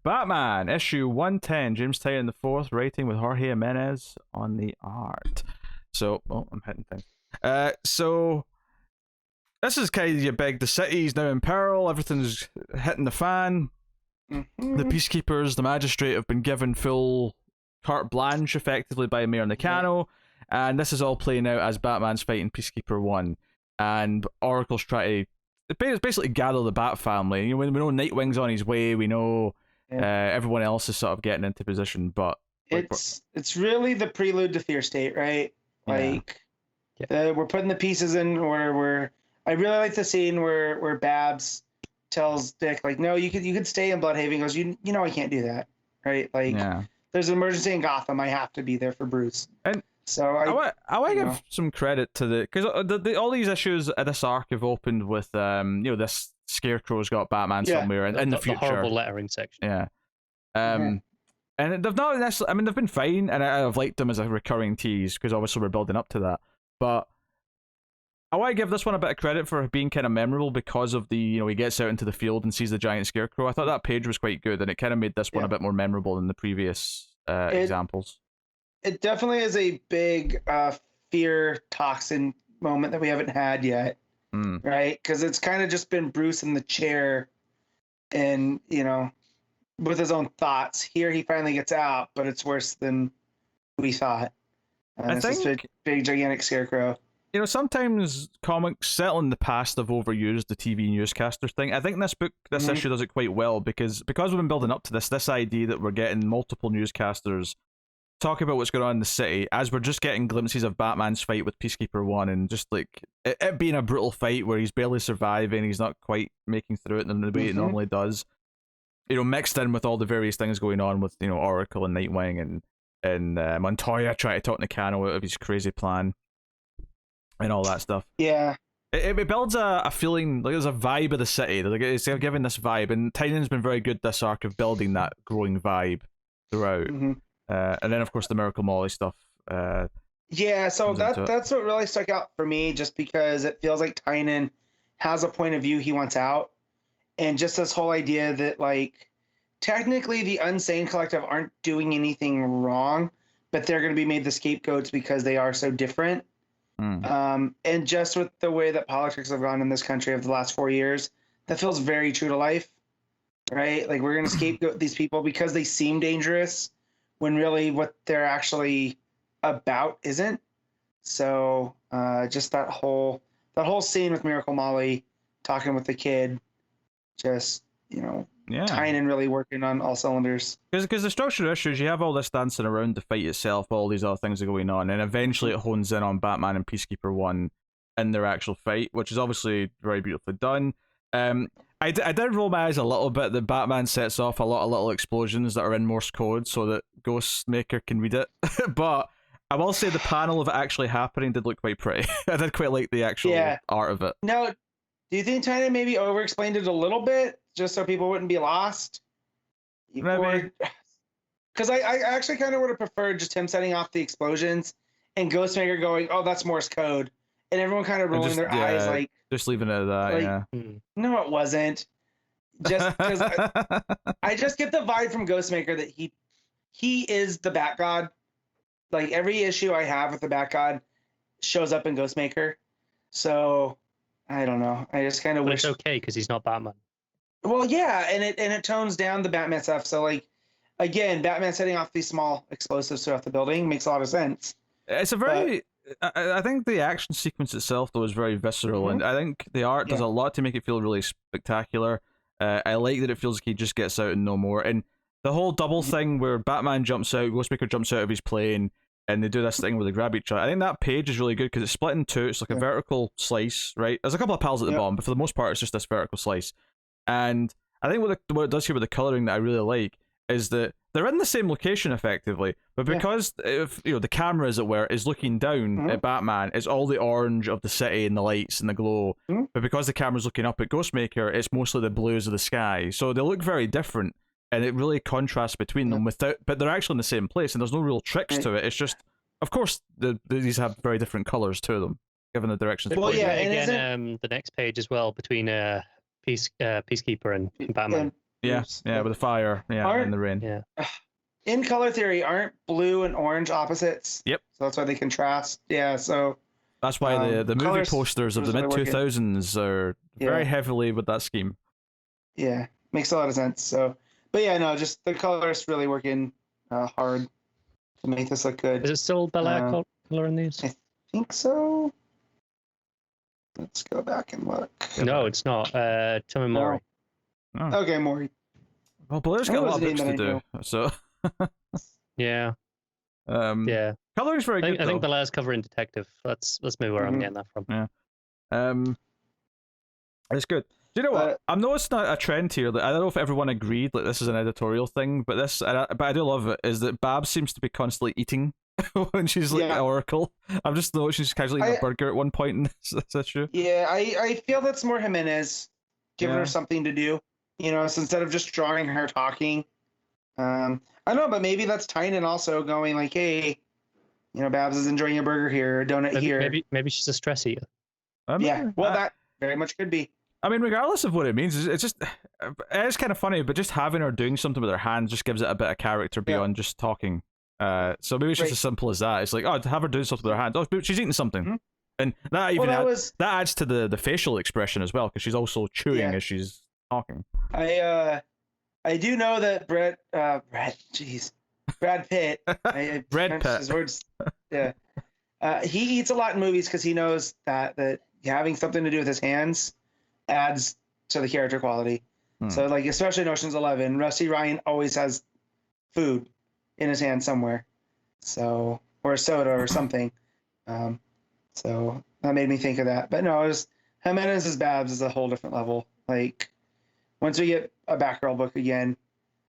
Batman, issue 110, James Tynion the fourth, writing with Jorge Jimenez on the art. So, I'm hitting things. So this is kind of your big. The city's now in peril. Everything's hitting the fan. Mm-hmm. The peacekeepers, the magistrate, have been given full carte blanche, effectively, by Mayor Nakano, and this is all playing out as Batman's fighting Peacekeeper 1, and Oracle's trying to basically gather the Bat family. You know, we know Nightwing's on his way. We know everyone else is sort of getting into position, but it's really the prelude to Fear State, right? Like, we're putting the pieces in order. I really like the scene where Babs tells Dick, like, no, you could stay in Bloodhaven. He goes, you know I can't do that, right? Like, there's an emergency in Gotham. I have to be there for Bruce. And so I want to give some credit to because all these issues of this arc have opened with this Scarecrow's got Batman somewhere in the future. The horrible lettering section. Yeah. And they've not necessarily. I mean, they've been fine, and I've liked them as a recurring tease because obviously we're building up to that. But I want to give this one a bit of credit for being kind of memorable because of the, he gets out into the field and sees the giant Scarecrow. I thought that page was quite good, and it kind of made this one a bit more memorable than the previous examples. It definitely is a big fear toxin moment that we haven't had yet, right? Because it's kind of just been Bruce in the chair and, with his own thoughts. Here he finally gets out, but it's worse than we thought. I think this big, gigantic Scarecrow. Sometimes comics, certainly in the past, have overused the TV newscaster thing. I think this issue does it quite well because we've been building up to this idea that we're getting multiple newscasters talking about what's going on in the city as we're just getting glimpses of Batman's fight with Peacekeeper 1 and just like it being a brutal fight where he's barely surviving, he's not quite making through it in the way it normally does. Mixed in with all the various things going on with Oracle and Nightwing and Montoya trying to talk Nakano out of his crazy plan. And all that stuff. Yeah. It builds a feeling, like there's a vibe of the city. Like it's giving this vibe, and Tynion's been very good this arc of building that growing vibe throughout. And then, of course, the Miracle Molly stuff. So that's what really stuck out for me, just because it feels like Tynion has a point of view he wants out. And just this whole idea that, like, technically the Unsane Collective aren't doing anything wrong, but they're going to be made the scapegoats because they are so different. And just with the way that politics have gone in this country over the last 4 years, that feels very true to life, right? Like, we're going to scapegoat these people because they seem dangerous when really what they're actually about isn't. So just that whole scene with Miracle Molly talking with the kid, just, Tynion really working on all cylinders. Because the structural issues, you have all this dancing around the fight itself, all these other things are going on, and eventually it hones in on Batman and Peacekeeper 1 in their actual fight, which is obviously very beautifully done. I did roll my eyes a little bit that Batman sets off a lot of little explosions that are in Morse code so that Ghostmaker can read it, but I will say the panel of it actually happening did look quite pretty. I did quite like the actual art of it. Now, do you think Tynion maybe over-explained it a little bit, just so people wouldn't be lost? Maybe. Because I actually kind of would have preferred just him setting off the explosions and Ghostmaker going, oh, that's Morse code. And everyone kind of rolling their eyes like... Just leaving it at that, No, it wasn't. Just because I just get the vibe from Ghostmaker that he is the Bat God. Like, every issue I have with the Bat God shows up in Ghostmaker. So... I don't know. I just kind of wish. It's okay because he's not Batman. Well, yeah, and it tones down the Batman stuff. So, like, again, Batman setting off these small explosives throughout the building makes a lot of sense. It's a very. I think the action sequence itself though is very visceral, and I think the art does a lot to make it feel really spectacular. I like that it feels like he just gets out and no more, and the whole double thing where Batman jumps out, Ghostmaker jumps out of his plane. And they do this thing where they grab each other. I think that page is really good because it's split in two. It's like a vertical slice, right? There's a couple of pals at the bottom, but for the most part, it's just this vertical slice. And I think what it does here with the coloring that I really like is that they're in the same location effectively, but because if the camera, as it were, is looking down at Batman, it's all the orange of the city and the lights and the glow. But because the camera's looking up at Ghostmaker, it's mostly the blues of the sky. So they look very different. And it really contrasts between them but they're actually in the same place, and there's no real tricks to it. It's just, of course, these have very different colors to them, given the directions. Well, and again, the next page as well between Peacekeeper and Batman. Yeah, yeah, with the fire, and the rain. Yeah. In color theory, aren't blue and orange opposites? Yep. So that's why they contrast. Yeah, so that's why the movie posters of the mid 2000s are very heavily with that scheme. Yeah, makes a lot of sense. So, but yeah, no, just the colorists really working hard to make this look good. Is it still Bel Air color in these? I think so. Let's go back and look. No, it's not. Tommy Mori. Oh. Okay, Mori. Well, Blair's got a lot of books to do, so. Yeah. Yeah. Coloring's very good. I think Bel Air's covering Detective. Let's move where I'm getting that from. Yeah. It's good. Do you know what? I'm noticing a trend here that I don't know if everyone agreed, like this is an editorial thing, but but I do love it, is that Babs seems to be constantly eating when she's like at Oracle. I've just noticed she's casually eating a burger at one point in this issue. Yeah, I feel that's more Jimenez giving her something to do. You know, so instead of just drawing her talking. I don't know, but maybe that's Tynan also going like, hey, you know, Babs is enjoying a burger here, a donut here. Maybe she's a stress eater. Yeah, well, that very much could be. I mean, regardless of what it means, it's kind of funny, but just having her doing something with her hands just gives it a bit of character beyond just talking. So maybe it's just as simple as that. It's like, oh, to have her doing something with her hands. Oh, she's eating something. Mm-hmm. And that even that adds to the facial expression as well, because she's also chewing as she's talking. I do know that Brad Pitt. Brad Pitt. His words. Yeah. He eats a lot in movies because he knows that having something to do with his hands adds to the character quality. So, like, especially in Ocean's 11, Rusty Ryan always has food in his hand somewhere. So, or a soda or something. So that made me think of that. But no, Jimenez's Babs is a whole different level. Like, once we get a Batgirl book again,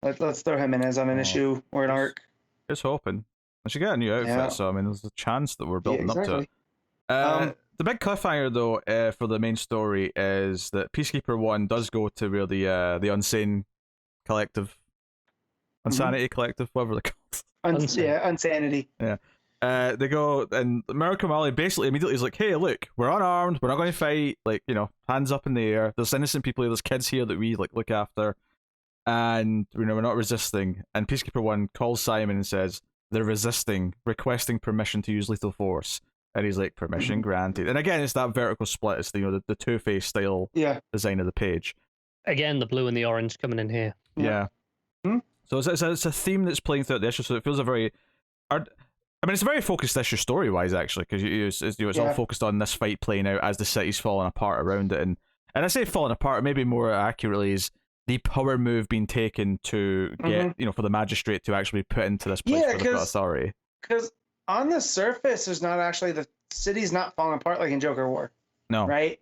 let's throw Jimenez on an issue or an arc. Just hoping. I should get a new outfit, so I mean, there's a chance that we're building up to it. The big cliffhanger, though, for the main story is that Peacekeeper 1 does go to where the Unsane Collective, Insanity Collective, whatever they're called. Unsanity. Yeah. They go, and American Malley basically immediately is like, hey, look, we're unarmed, we're not going to fight, like, you know, hands up in the air, there's innocent people here, there's kids here that we, like, look after, and, you know, we're not resisting. And Peacekeeper 1 calls Simon and says, they're resisting, requesting permission to use lethal force. And he's like, permission granted. And again, it's that vertical split. It's the Two-Face style design of the page. Again, the blue and the orange coming in here. Yeah. So it's a theme that's playing throughout the issue. So it feels it's a very focused issue story-wise, actually, because it's all focused on this fight playing out as the city's falling apart around it. And I say falling apart, maybe more accurately, is the power move being taken to get, for the magistrate to actually put into this place for the authority. Because on the surface, there's not actually, the city's not falling apart like in Joker War. No. Right?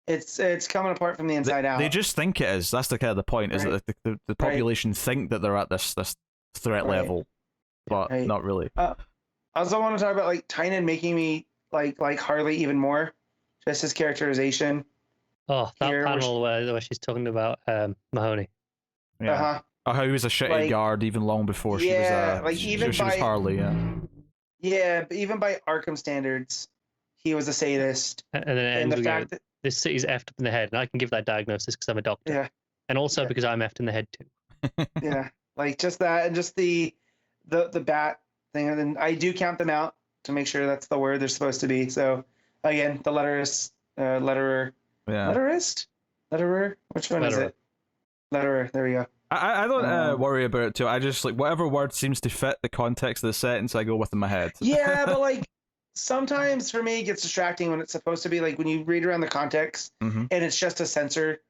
It's coming apart from the inside out. They just think it is. That's the kind of the point, is that the population think that they're at this threat level, but not really. I also want to talk about, like, Tynan making me like Harley even more. Just his characterization. Oh, that panel where she's talking about Mahoney. Yeah. How he was a shitty guard even long before she was Harley, Yeah, but even by Arkham standards, he was a sadist. And then it ends with that this city's effed up in the head, and I can give that diagnosis because I'm a doctor. Yeah. And also because I'm effed in the head too. Yeah, like just that, and just the bat thing, and then I do count them out to make sure that's the word they're supposed to be. So again, the letterist, letterer. Yeah. Letterer? Which one is it? Letterer. There we go. I don't worry about it too. I just, like, whatever word seems to fit the context of the sentence, I go with in my head. Yeah, but, like, sometimes for me it gets distracting when it's supposed to be, like, when you read around the context and it's just a censor,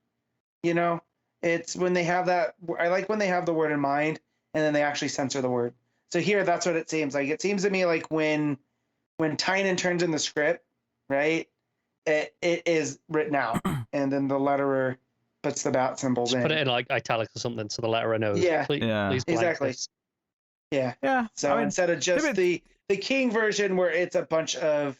you know? It's when they have that, I like when they have the word in mind and then they actually censor the word. So here, that's what it seems like. It seems to me like when Tynan turns in the script, right, it is written out, and then the letterer puts the bat symbols in. Put it in, like, italics or something so the letterer knows. Yeah, please exactly. This. Yeah. So instead of just the King version where it's a bunch of,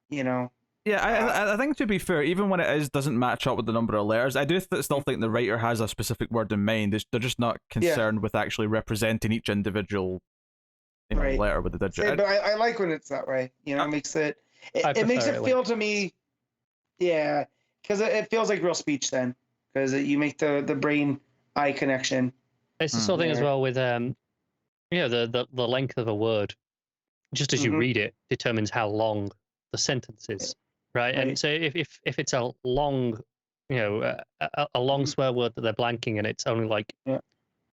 you know. Yeah, I think, to be fair, even when it doesn't match up with the number of letters, I do still think the writer has a specific word in mind. They're just not concerned with actually representing each individual letter with the digit. But I like when it's that way. You know, it makes it feel to me, because it feels like real speech then, because you make the brain eye connection. It's the sort of thing as well with the length of a word, just as you read it, determines how long the sentence is, right? And so if it's a long, a long swear word that they're blanking and it's only like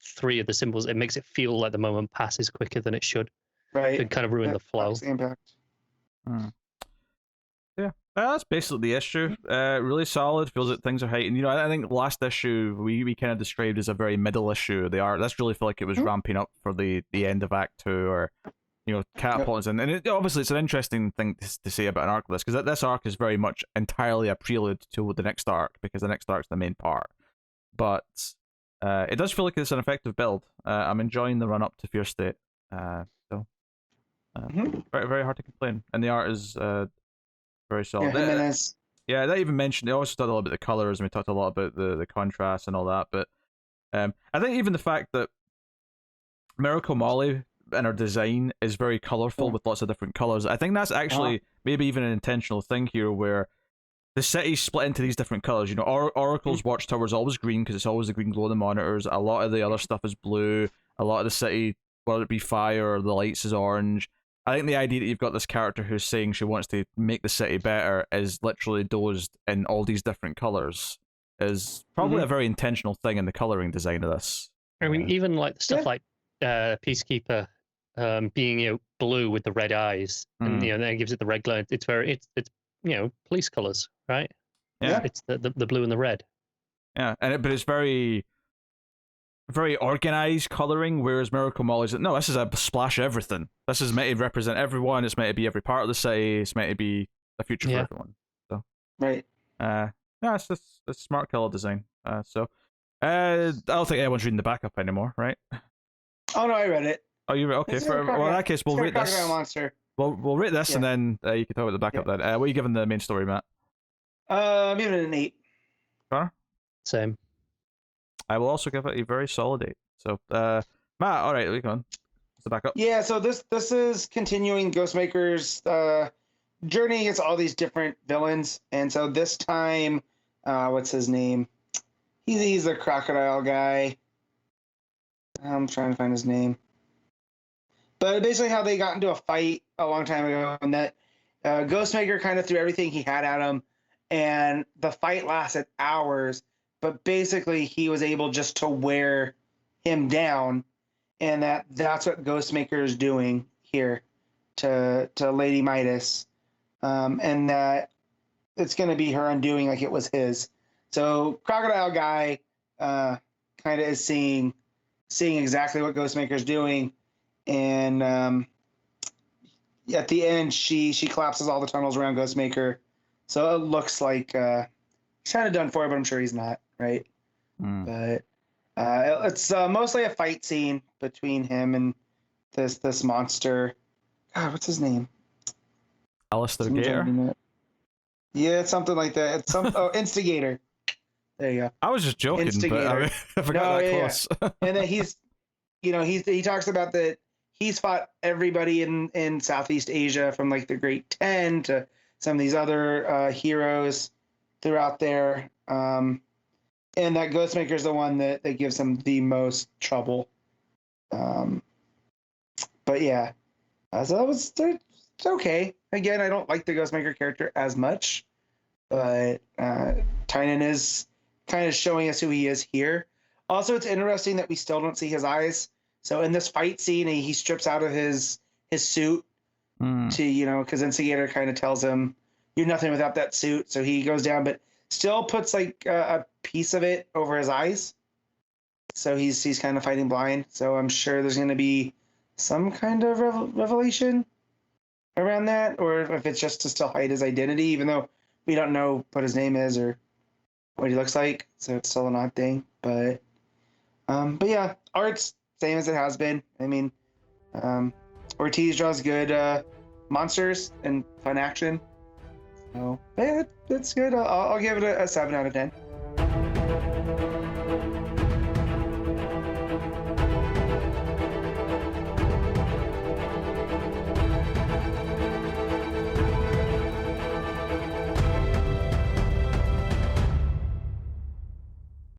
3 of the symbols, it makes it feel like the moment passes quicker than it should. Right. It kind of ruin the flow. The impact. Yeah, that's basically the issue. Really solid. Feels that things are heightened. I think last issue we kind of described as a very middle issue. The art that's really feel like it was ramping up for the end of Act 2, or catapults, and obviously it's an interesting thing to say about an arc like this, because this arc is very much entirely a prelude to the next arc, because the next arc's the main part. But it does feel like it's an effective build. I'm enjoying the run up to Fear State. Very, very hard to complain, and the art is very solid. Yeah, they even mentioned, they also talked a lot about the colors, and we talked a lot about the contrast and all that. But I think even the fact that Miracle Molly and her design is very colorful with lots of different colors, I think that's actually maybe even an intentional thing here, where the city's split into these different colors. Oracle's Watchtower is always green because it's always the green glow on the monitors. A lot of the other stuff is blue. A lot of the city, whether it be fire or the lights, is orange. I think the idea that you've got this character who's saying she wants to make the city better is literally dosed in all these different colors is probably a very intentional thing in the coloring design of this. I mean, even like stuff like Peacekeeper being blue with the red eyes, and then it gives it the red glow. It's very it's police colors, right? Yeah, it's the blue and the red. Yeah, but it's very very organized coloring, whereas Miracle Molly's no, this is a splash of everything. This is meant to represent everyone. It's meant to be every part of the city. It's meant to be a future for everyone. So it's just a smart color design. I don't think anyone's reading the backup anymore, right? Oh no, I read it. Oh, you read? Okay, well in that case we'll rate this. Monster. We'll rate this, and then you can talk about the backup then. What are you giving the main story, Matt? I'm giving it an 8. Connor? Same. I will also give it a very solid 8. So, Matt, all right, leave on. What's the backup? Yeah, so this is continuing Ghostmaker's journey against all these different villains, and so this time, what's his name? He's a crocodile guy. I'm trying to find his name. But basically how they got into a fight a long time ago, and that Ghostmaker kind of threw everything he had at him, and the fight lasted hours, but basically he was able just to wear him down, and that's what Ghostmaker is doing here to Lady Midas, and that it's going to be her undoing like it was his. So Crocodile Guy kind of is seeing exactly what Ghostmaker is doing, and at the end she collapses all the tunnels around Ghostmaker, so it looks like he's kind of done for, but I'm sure he's not, right? But it's mostly a fight scene between him and this monster. God, what's his name? Alistair Gator? Yeah, it's something like that. It's Instigator. There you go. I was just joking, but I forgot that close. And then he talks about that he's fought everybody in Southeast Asia, from like the Great 10 to some of these other heroes throughout there. And that Ghostmaker is the one that gives him the most trouble. But yeah, so that was it's okay. Again, I don't like the Ghostmaker character as much, but Tynan is kind of showing us who he is here. Also, it's interesting that we still don't see his eyes. So in this fight scene, he strips out of his suit to, because Instigator kind of tells him, "You're nothing without that suit." So he goes down, but still puts like a piece of it over his eyes. So he's kind of fighting blind. So I'm sure there's going to be some kind of revelation around that, or if it's just to still hide his identity, even though we don't know what his name is or what he looks like. So it's still an odd thing. But yeah, art's same as it has been. I mean, Ortiz draws good monsters and fun action. So yeah, that's good. I'll give it a 7 out of 10.